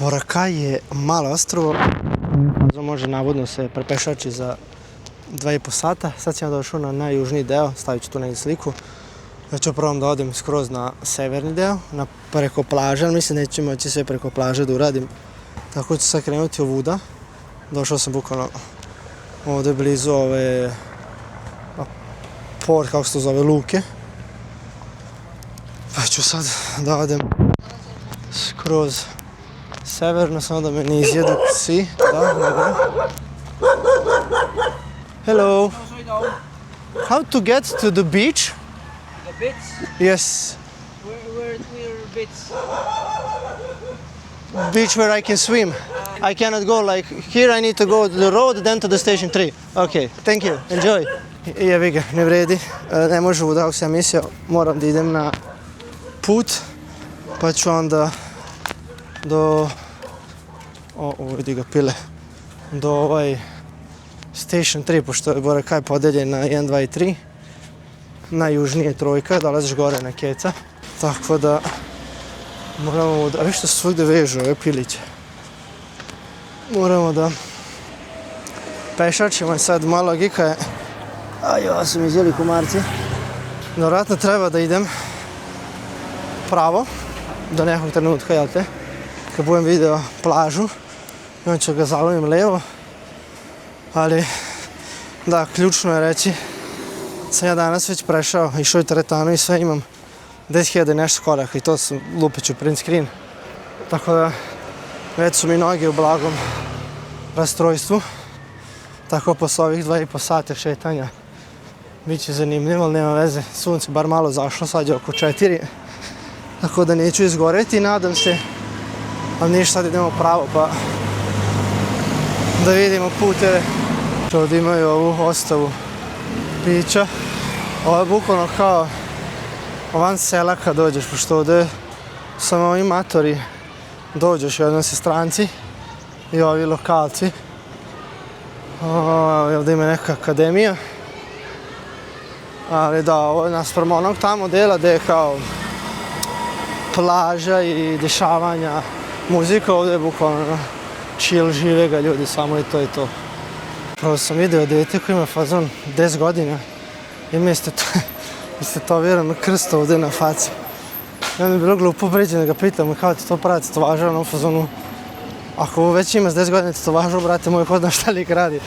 Boracay je malo ostrvo, može navodno se prepešači za 2,5 sata. Sad sam ja došao na najjužniji deo, stavit ću tu negdje sliku. Ja ću probam da odem skroz na severni deo, preko plaže, ali mislim neću moći sve preko plaže da uradim. Tako ću sad krenuti ovuda. Došao sam bukvalno ovdje blizu ove port, kako se to zove, luke. Pa ću sad da odem skroz severno, samo da me ne izjedu psi. Da, dobro. Hello. How to get to the beach? The bits? Yes. Where bits? Beach where I can swim. I cannot go like here, I need to go to the road, then to the station 3. Okay, thank you, enjoy. Jebi ga, ne vredi, ne može da, ako sam mislio, moram da idem na put, pa ću onda do, vidi ga pile, do station 3, pošto je Boracay podeljen na 1, 2 i 3. Najjužnije trojka, dolaziš gore na keca, tako da moramo da, viš što se svugde vežu ove piliće. Moramo da pešačimo, sad malo logika je, ovo su mi izjeli komarci. Vjerojatno treba da idem pravo, do nekog trenutka, jel te? Kad budem video plažu, onda ću ga zalovim levo, ali da, ključno je reći, sam ja danas već prešao, išao i teretanu i sve, imam 10.000 nešto koraka i to sam lupiću print screen, tako da već su mi noge u blagom rastrojstvu, tako posle ovih 2,5 sata šetanja bit će zanimljivo, ali nema veze, sunce bar malo zašlo, sad je oko 4, tako da neću izgoreti, nadam se, ali ništa, sad idemo pravo pa da vidimo puteve. Ovdje imaju ovu ostavu pića, ovo je bukvalno kao van sela kad dođeš, pošto ovdje samo ovi matori dođeš, jednom se stranci i ovi lokalci. Ovdje ima neka akademija, ali da, ovo je naspram onog tamo dela gdje je kao plaža i dešavanja, muzika, ovdje je bukvalno chill, žive ga ljudi, samo i to i to. Prvo sam vidio dete koji ima fazon 10 godina i mi istetoviran krst ovdje na faci. I onda je bilo glupo priđe da ga pitam kao ti to pravi tetovaža, ono u fazonu, ako već ima s 10 godina tetovažu, brate moj, ko zna šta lik radi.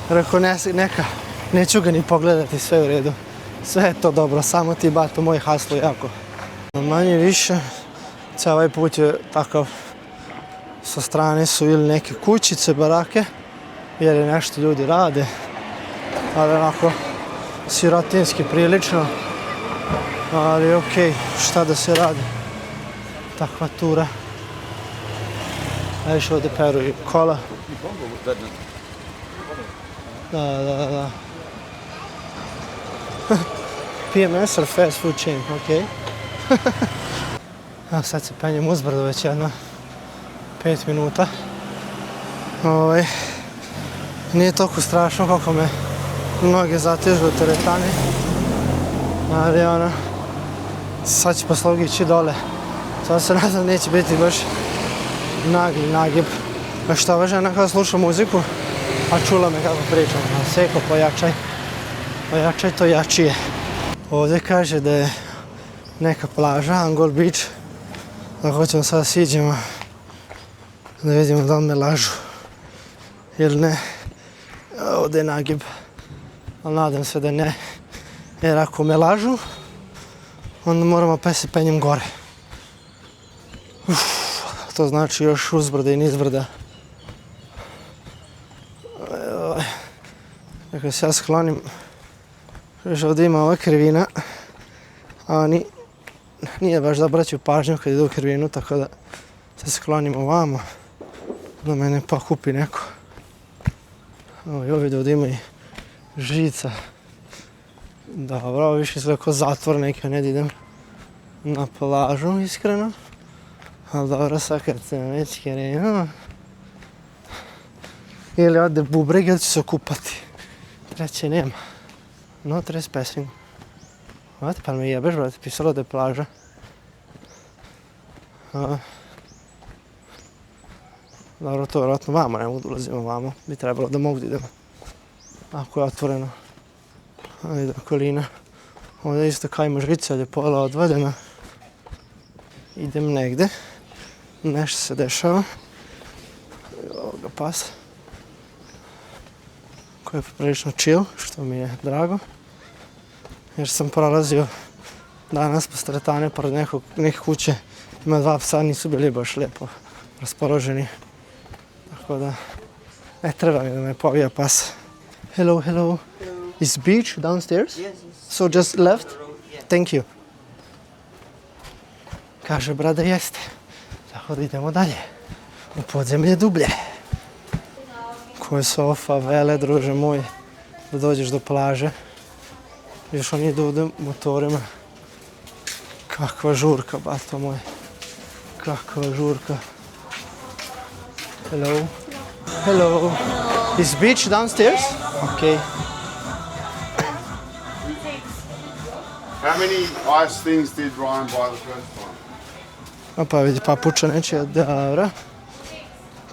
Rekao, neka, neću ga ni pogledati, sve u redu. Sve je to dobro, samo ti bato moj haslo jako. Manje više, cijel ovaj put je takav, sa strane su ili neke kućice, barake, jer je nešto ljudi rade, ali onako sirotinski prilično, ali okej, šta da se radi, takva tura. Najviše ovdje peru i kola. Da. PMS or fast food chain, okej. Sad se penjem uzbrdo već jedno 5 minuta. Nije toliko strašno kako me noge zatežu u teretani, ali ono, sad će posle ići dole. Sad se nadam neće biti baš nagli nagib. Što ova žena kada sluša muziku, a čula me kako pričam, seko pojačaj to jačije. Ovdje kaže da je neka plaža, Angol Beach, da hoćemo sada siđemo da vidimo da li me lažu ili ne. Ovdje je nagib, ali nadam se da ne, jer ako me lažu, onda moramo opet se penjem gore. To znači još uzbrda i nizbrda. Dakle, se ja sklonim, još ovdje ima ova krivina, a oni nije baš da obraćaju pažnju kad idu u krivinu, tako da se sklonim ovamo, da me ne pokupi neko. Ovdje ovdje ima i žica. Dobro, ovo više izgleda kao zatvor neki, ne idem na plažu, iskreno. Ali dobro, sad kad se već krenuo. Ili ode bubreg ili ću se okupati. Treće nema. No trespassing. Znate, pa me jebeš, brate, pisalo da je plaža. Dobro, to vjerojatno vamo, ne mogu da ulazimo vamo. Bi trebalo da mogu da idemo. Ako je otvoreno. Ajde, okolina. Ovdje isto kao ima žlica, ali je pola odvaljena. Idem negde. Nešto se dešava. Evo ga pas. Koji je poprilično chill, što mi je drago. Jer sam prolazio danas po stretane pored neke kuće. Ima 2 psa, nisu bili baš lijepo raspoloženi. Tako da, ne treba mi da me povija pas. Hello, hello. Is beach downstairs? Yes. So just left? Thank you. Kaže brada jeste. Tako da idemo dalje. U podzemlje dublje. Koje sofa, vele, druže moj. Da dođeš do plaže. Još oni idu ovdje motorima. Kakva žurka, bato moj. Kakva žurka. Hello. Hello. Is beach downstairs? Okay. How many ice things did Ryan buy the first time? Opa, vidi papuča nečija, dobra.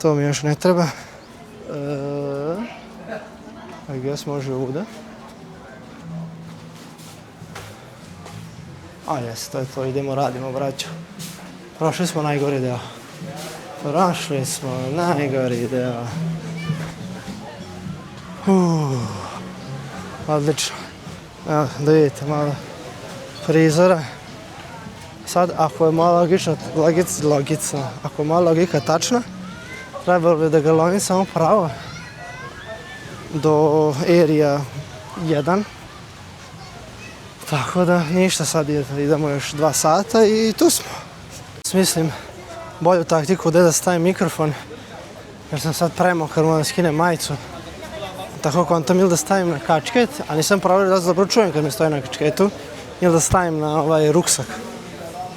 To mi još ne treba. I guess može ovdje. A jes, to je to, idemo, radimo, braćo. Prošli smo najgori deo. Prošli smo najgori deo. Odlično. Evo, da vidite malo prizora. Sad, ako je moja logica, ako je moja logika tačna, trebalo bi da ga lovim samo pravo do area 1. Tako da ništa, sad idemo još 2 sata i tu smo. Smislim bolju taktiku gdje da stavim mikrofon, jer sam sad premokar, moram da skinem majicu. Tako kontam ili da stavim na kačket, a nisam provjerio da se dobro čujem kad mi stoji na kačketu, ili da stavim na ovaj ruksak.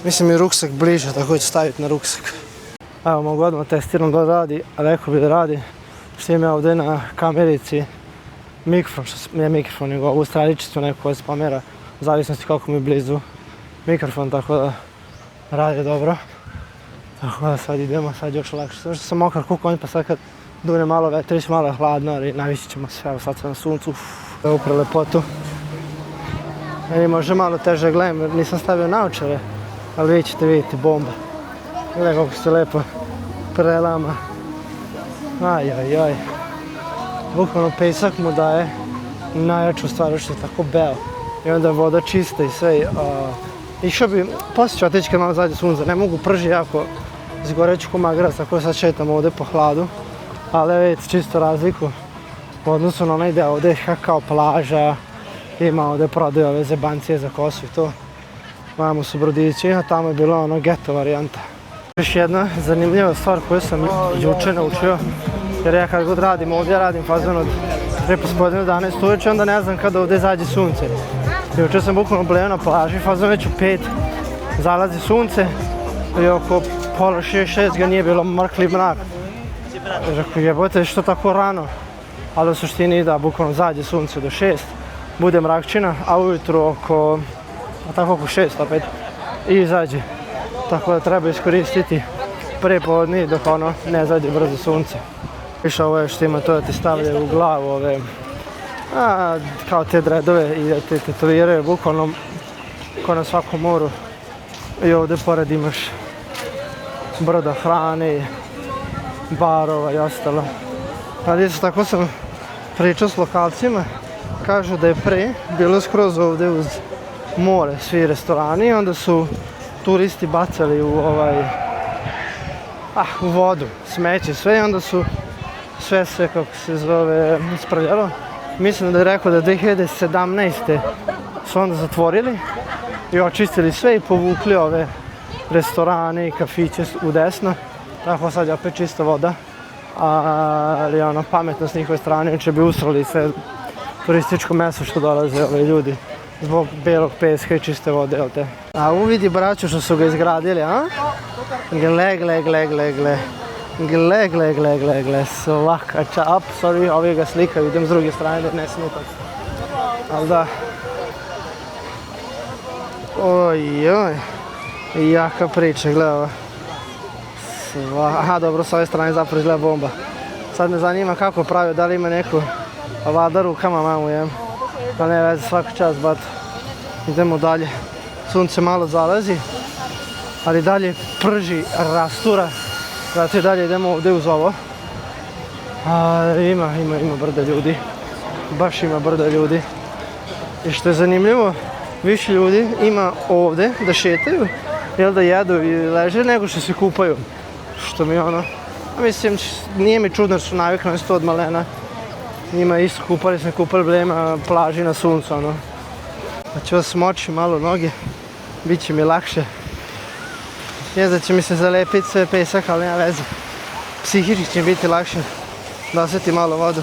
Mislim je ruksak bliže, tako da ću staviti na ruksak. Evo, mogu odmah testiram da radi, a rekao bi da radi. Što imam ovdje na kamerici mikrofon, ne mikrofon, nego ovu straničicu neku koja se pomera, u zavisnosti koliko mi je blizu mikrofon, tako da radi dobro. Tako da sad idemo, sad još lakše. Sve što sam mokar kukonj, pa sad kad dune malo vetrić, malo je hladno, ali navisit ćemo se. Evo sad sam na suncu, evo pre lepotu. Meni može malo teže gledam jer nisam stavio naočare, ali vi ćete vidjeti bomba. Gledaj kako se lepo prelama. Ajajaj. Bukvalno pesak mu daje najjaču stvar što je tako beo. I onda je voda čista i sve. Išao bi, poslije ću otići kad malo zađe sunce, ne mogu prži jako izgoreću ko magarac, tako sad šetam ovdje po hladu. Ali vidite čisto razliku u odnosu na onaj deo, ovdje je kao plaža, ima ovdje prodaju ove zebancije za kosu i to. Vamo su brodići, a tamo je bila ono geto varijanta. Još jedna zanimljiva stvar koju sam juče naučio, jer ja kad god radim ovdje, radim fazon od 3 popodne do 11 uveče, onda ne znam kada ovdje zađe sunce. Juče sam bukvalno bleo na plaži, fazon već u 5 zalazi sunce i oko pola 6 ga nije bilo mrkli mrak. Rekao, jebote, što tako rano? Ali u suštini da, bukvalno zađe sunce do 6, bude mrakčina, a ujutru oko 6 opet i izađe. Tako da treba iskoristiti prepodne dok ono ne zađe brzo sunce. Više ovo je što ima to da ti stavljaju u glavu ove, kao te dredove i da te tetoviraju bukvalno ko na svakom moru. I ovdje pored imaš broda hrane, barova i ostalo. Ali isto tako sam pričao s lokalcima, kažu da je pre bilo skroz ovdje uz more svi restorani, onda su turisti bacali u u vodu, smeće sve i onda su sve kako se zove ispravljalo. Mislim da je rekao da 2017. su onda zatvorili i očistili sve i povukli ove restorane i kafiće u desno. Tako sad je opet čista voda, ali ono pametno s njihove strane, inače bi usrali sve turističko mesto što dolaze ove ljudi zbog belog peska i čiste vode, jel te? A uvidi braću što su ga izgradili, a? Gle, svaka čap, sorry, ovi ga slikaju, idem s druge strane da ne snutak. Ali da. Ojoj, jaka priča, gle ovo. Aha, dobro, s ove strane zapravo izgleda bomba. Sad me zanima kako pravio, da li ima neku valjda rukama mamu jem. Da ne veze, svaka čast, bat. Idemo dalje. Sunce malo zalazi, ali dalje prži, rastura. Zato i dalje idemo ovdje uz ovo. Ima brda ljudi. Baš ima brda ljudi. I što je zanimljivo, više ljudi ima ovdje da šetaju, jel da jedu i leže, nego što se kupaju. Što mi ono, mislim, nije mi čudno što su naviknuli to od malena. Njima isto kupali smo na plaži na suncu, ono. Pa ću vas smoći malo noge, bit će mi lakše. Jezda će mi se zalepiti sve pesak, ali nema veze. Psihički će mi biti lakše da osjeti malo vodu.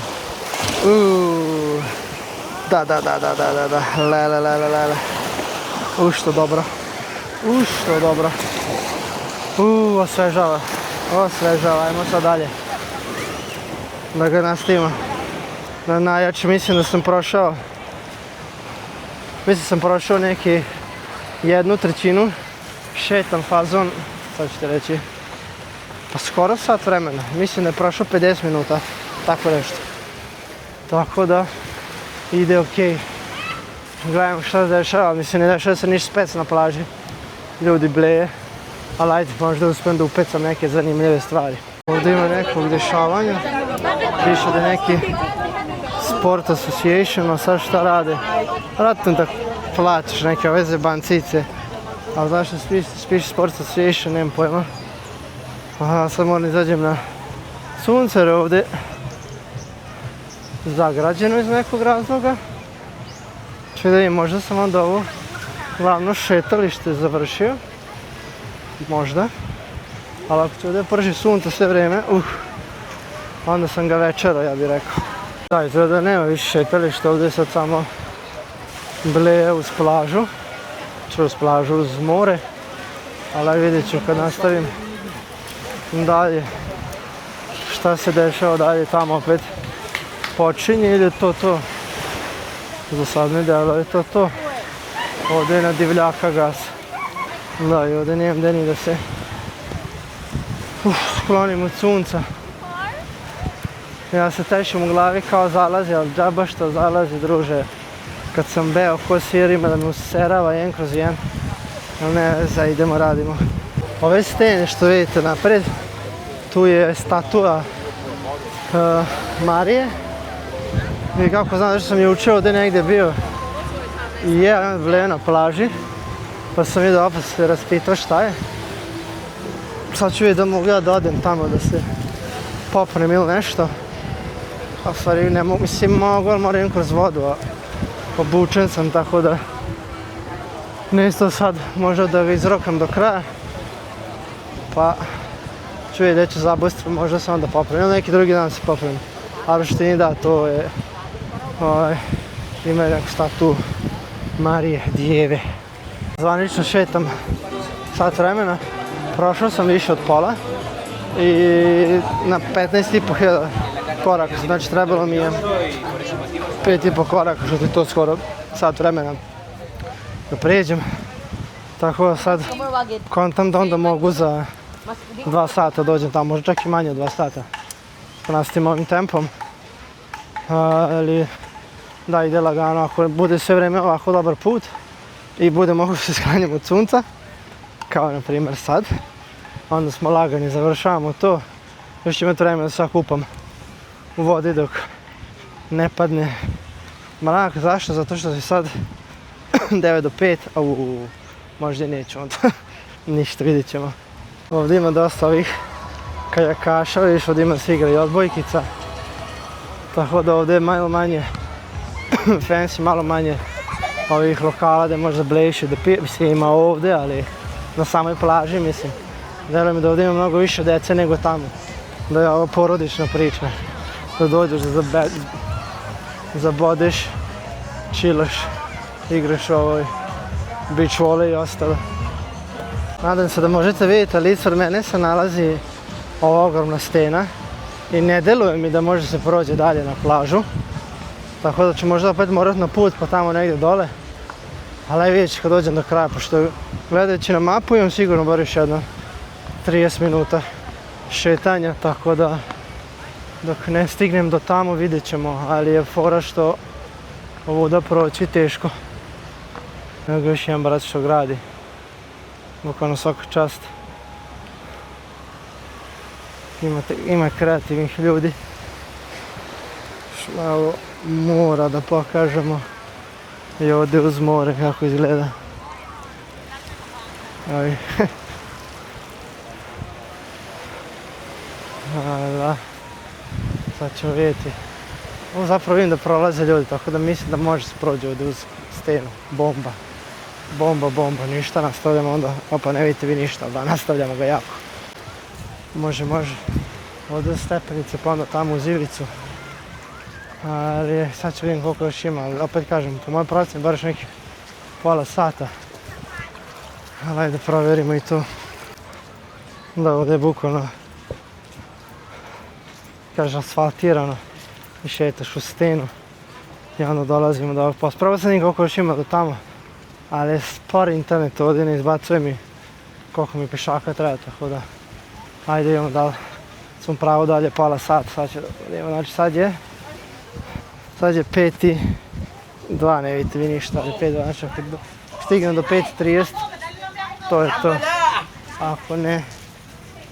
Da. Lele. Što dobro. Osvežava, ajmo sad dalje. Da ga nastavimo. Na najjače mislim da sam prošao. Neki 1/3. Šetam fazon, sad ćete reći, pa skoro sat vremena. Mislim da je prošao 50 minuta, tako nešto. Tako da ide okej. Gledamo šta se dešava, mislim ne dešava se ništa spec na plaži. Ljudi bleje, ali ajde, možda uspijem da upecam neke zanimljive stvari. Ovdje ima nekog dešavanja, piše da je neki Sport Association, a sad šta rade? Vratno da plaćaš neke ove zebancice, ali zašto spiše Sport Association, nemam pojma. Aha, sad moram izađem na sunce jer je ovdje zagrađeno iz nekog razloga. Čuj da vidim, možda sam onda ovo glavno šetalište završio. Možda. Ali ako će ovdje prži sunce sve vrijeme, onda sam ga večerao, ja bih rekao. Da, izgleda da nema više šetališta, ovdje je sad samo bleje uz plažu. Uz plažu, uz more. Ali vidjet ću kad nastavim dalje šta se dešava dalje, tamo opet počinje ili to. Za sad mi delo je to. Ovdje je na divljaka gas. Da, i ovdje nijem gdje ni da se sklonim od sunca. Ja se tešim u glavi kao zalazi, ali džaba što zalazi, druže. Kad sam beo ko sir ima da mi userava 1/1. Ali ne veze, idemo, radimo. Ove stene što vidite napred, tu je statua Marije. I kako znam da sam je učio ovdje negdje bio i jedan vleo na plaži. Pa sam vidio opet se raspitao šta je. Sad ću vidjeti da mogu ja da odem tamo da se popnem ili nešto. A u stvari ne mogu, mislim mogu, ali moram kroz vodu, a obučen sam tako da ne isto sad možda da ga izrokam do kraja. Pa ću vidjeti da ću zabustiti, možda se onda popnem ili neki drugi dan se popnem. Ali što nije da, to je, ima neku statu Marije, Dijeve. Zvanično šetam sat vremena, prošao sam više od pola i na 15.500 koraka, znači trebalo mi je 5,5 koraka, što je to skoro sat vremena da prijeđem. Tako da sad kontam da onda mogu za 2 sata dođem tamo, možda čak i manje od 2 sata. Nastavim ovim tempom, ali da ide lagano, ako bude sve vrijeme ovako dobar put i bude mogu se sklanjati od sunca, kao na primjer sad, onda smo lagani, završavamo to. Još ću imati vremena da se kupam u vodi dok ne padne mrak. Zašto? Zato što je sad 9 do 5, a možda i neću onda, ništa, vidjet ćemo. Ovdje ima dosta ovih kajakaša, vidiš, ovdje ima se igra i odbojkica. Tako da ovdje je malo manje fancy, malo manje ovih lokala gdje možda blejiš i da pije, mislim ima ovdje, ali na samoj plaži mislim. Deluje mi da ovdje ima mnogo više djece nego tamo. Da je ovo porodična priča. Da dođeš da zabodeš, čilaš, igraš beach volley i ostalo. Nadam se da možete vidjeti, ali ispred mene se nalazi ova ogromna stena i ne deluje mi da može se prođe dalje na plažu. Tako da ću možda opet morati na put pa tamo negdje dole. Ali vidjet ću kad dođem do kraja, pošto gledajući na mapu imam sigurno bar još jedno 30 minuta šetanja, tako da dok ne stignem do tamo vidjet ćemo, ali je fora što ovuda proći teško. Nego još jedan brat što gradi, bukvalno svaka čast. Ima kreativnih ljudi. Još malo mora da pokažemo i ovdje uz more kako izgleda. Ovi. Da. Sad ćemo vidjeti. Ovo zapravo vidim da prolaze ljudi, tako da mislim da može se prođe ovdje uz stenu. Bomba. Bomba, ništa, nastavljamo onda. Opa, ne vidite vi ništa, da nastavljamo ga jako. Može. Ovdje stepenice pa onda tamo uz ivricu. Ali sad ću vidim koliko još ima, ali opet kažem, po mojoj procjeni bar još nekih pola sata. Ali ajde provjerimo i to. Da, ovdje je bukvalno, kaže, asfaltirano. I šetaš u stenu. I onda dolazimo do ovog posta. Probao sam koliko još ima do tamo. Ali je spor internet ovdje, ne izbacuje mi koliko mi pešaka treba, tako da. Ajde idemo dalje. Sam pravo dalje pola sata, sad će da vidimo. Znači sad je 5:02, ne vidite vi ništa, ali 5:02, znači ako stignem do 5:30, to je to. Ako ne,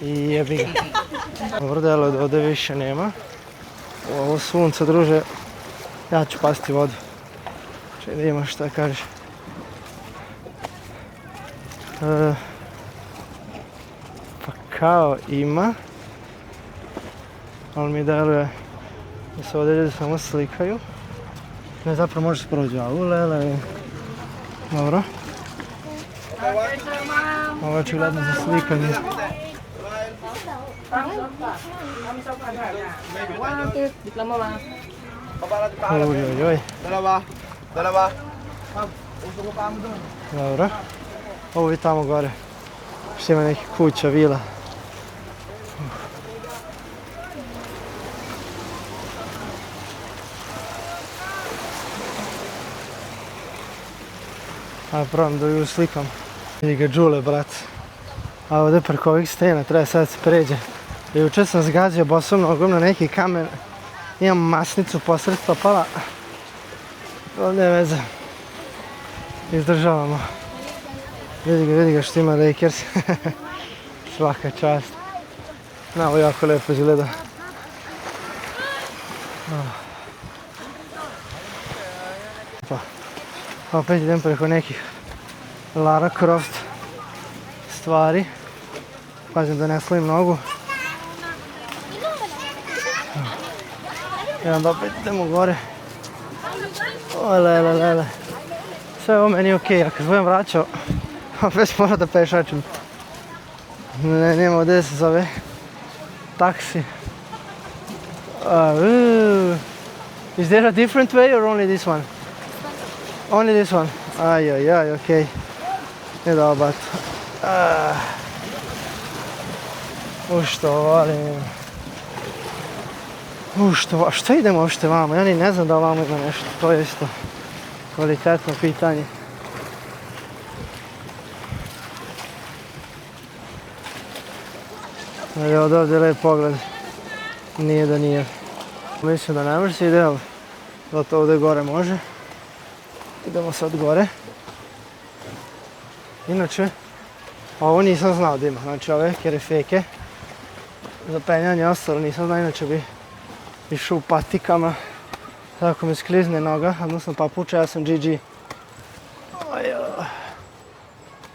i jebi ga. Dobro, delo da ovdje više nema. Ovo sunce, druže, ja ću pasti vodu. Čekaj da ima šta kaže. Pa kao ima, ali mi deluje da se ovdje ljudi samo slikaju. Ne, zapravo može se prođe, a ulele. Dobro. Ovo je očigledno za slikanje. Ojojoj. Dobro. Ovo je tamo gore. Što ima nekih kuća, vila. A probam da ju slikam. Vidi ga džule, brat. A ovdje preko ovih stena treba sad se pređe. Jučer sam zgađao bosom nogom na neki kamen. Imam masnicu posred stopala. Ovdje je veze. Izdržavamo. Vidi ga što ima Lakers. Svaka čast. Na, ovo jako lijepo izgleda. Pa. Opet idem preko nekih Lara Croft stvari. Pazim da ne slim nogu. I onda opet idemo gore. Lele. Sve ovo meni je okej, a kad budem vraćao, opet moram da pešačim. Nema ovdje se zove taksi. Is there a different way or only this one? Only this one. Ajajaj, okej. Ne da obat. Što volim. Što idemo uopšte vamo? Ja ni ne znam da ovamo ima nešto. To je isto kvalitetno pitanje. Ali ovdje je lep pogled. Nije da nije. Mislim da ne može se ide, ali zato ovdje gore može. Idemo sad gore. Inače, ovo nisam znao da ima. Znači ove kerefeke za penjanje ostalo nisam znao, inače bi išao u patikama. Sada ako mi sklizne noga, odnosno papuča, ja sam GG.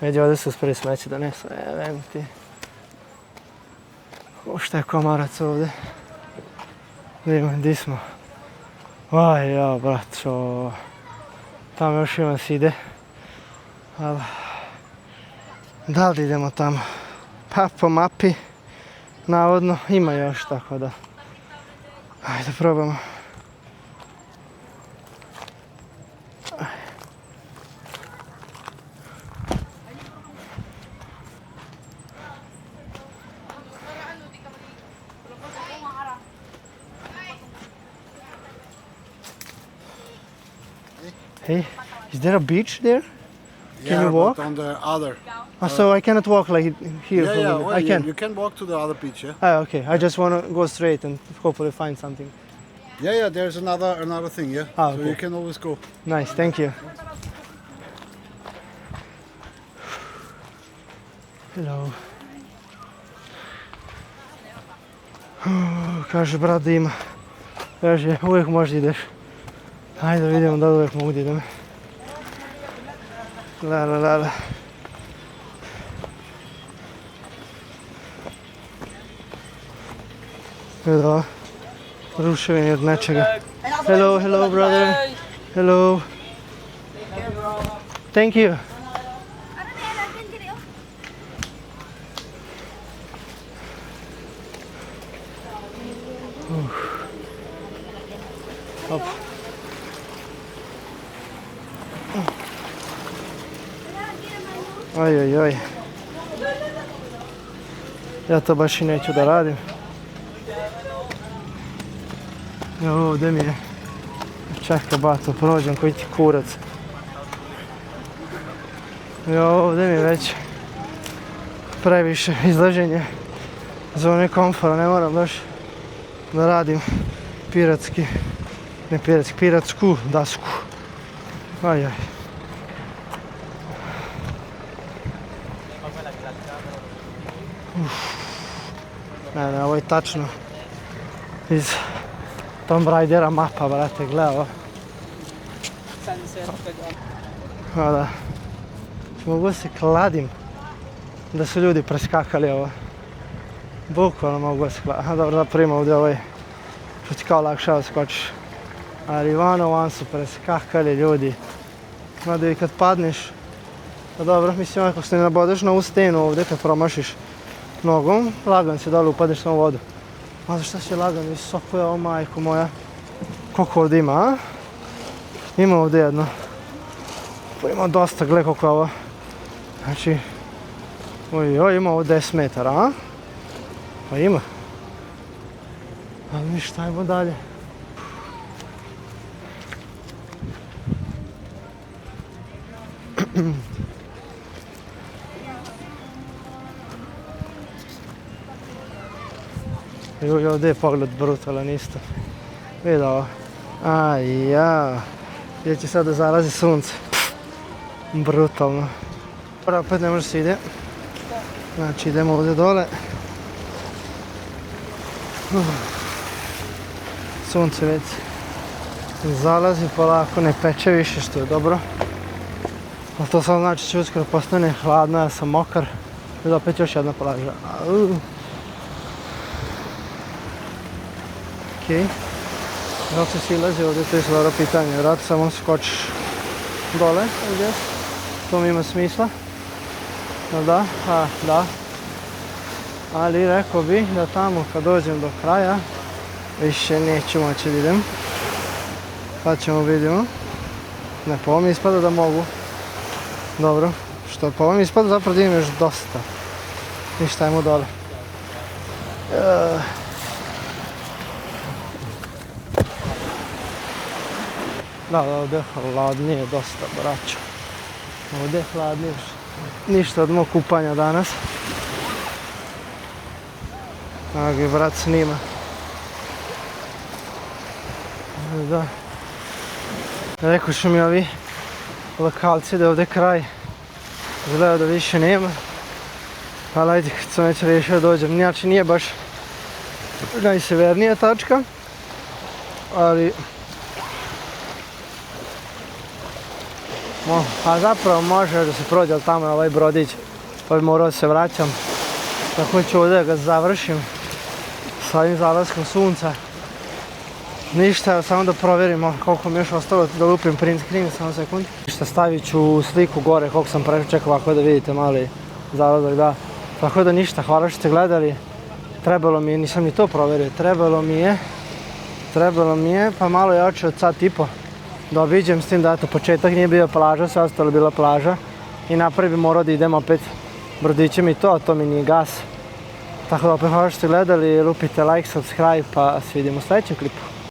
Vidi, ovdje su uspjeli smeće donesu, vem ti. Šta je komarac ovdje? Vidimo, di smo? Brat, čo... Tamo još ima se ide. Ali... Da li idemo tamo? Pa po mapi, navodno, ima još, tako da... Ajde, probamo. Hey, is there a beach there? Can you walk? But on the other. So I cannot walk like here. Yeah, yeah. Well, I can. You can walk to the other beach. Yeah. Okay. I just want to go straight and hopefully find something. Yeah, yeah. There's another thing. Yeah. Ah, So okay. you can always go. Nice, thank you. Hello. Kaže brat da ima. Kaže uvijek možeš da ideš. Ajde da vidimo da li uvijek mogu da idem. La la la la. Evo, ruševine od nečega. Hello, hello brother. Hello. Thank you. Hop. Oj, oj, oj. Ja to baš i neću da radim. Evo ovdje mi je. Čekaj bato, prođem koji ti kurac. Evo ovdje mi je već previše izlaženje zone komfora, ne moram baš da radim piratsku dasku. Ajaj. Ne, ovo je tačno iz Tomb Raidera mapa, brate, gle ovo. Da. Mogu se kladim da su ljudi preskakali ovo. Bukvalno mogu se kladim. Dobro da prima ovdje ovaj, što ti kao lakše da skočiš. Ali van su preskakali ljudi. Mada i kad padneš, pa dobro, mislim ako se ne nabodeš na ovu stenu ovdje kad promašiš nogom, lagan se dole upadeš na vodu. Mada šta će lagan, visoko je ovo majko moja. Koliko ovdje ima, a? Ima ovdje jedno. Pa ima dosta, gle koliko je ovo. Znači, oj, ima ovo 10 metara, a? Pa ima. Ali ništa, ajmo dalje. I ovdje je pogled brutalan isto. Vidi ovo. Aj ja. Gdje će sad da zalazi sunce. Brutalno. Opet ne može se ide. Znači idemo ovdje dole. Sunce već zalazi polako, ne peče više što je dobro. A to sad znači će uskoro postane hladno, ja sam mokar. I opet još jedna plaža. Okej. Dok se silazi ovdje, to je dobro pitanje. Vjerojatno samo skočiš dole, ovdje. To mi ima smisla. Da? Da. Ali rekao bih da tamo kad dođem do kraja više neću moći da idem. Pa ćemo vidimo. Ne, po ovom ispada da mogu. Dobro. Što po ovom ispada zapravo da imam još dosta. Ništa, ajmo dole. Da, ovdje je hladnije dosta, braćo. Ovdje je hladnije. Ništa od mog kupanja danas. Evo ga brat snima. Da. Rekao su mi ovi lokalci da je ovdje kraj. Izgleda da više nema. Ali ajde, kad sam već rešio dođem. Znači nije baš najsevernija tačka. Ali... A zapravo može da se prođe, ali tamo je ovaj brodić. Pa bi morao da se vraćam. Tako ću ovdje da ga završim sa ovim zalaskom sunca. Ništa, samo da provjerimo koliko mi još ostalo da lupim print screen, samo sekund. Ništa, stavit ću sliku gore koliko sam prešao, čekao ovako da vidite mali zalazak, da. Tako da ništa, hvala što ste gledali. Trebalo mi je, nisam ni to provjerio, trebalo mi je, pa malo jače od sat i po. Da obiđem s tim da eto početak nije bio plaža, sve ostalo je bila plaža. I napred bi morao da idem opet brodićem i to, a to mi nije gas. Tako da opet hvala što ste gledali, lupite like, subscribe, pa se vidimo u sljedećem klipu.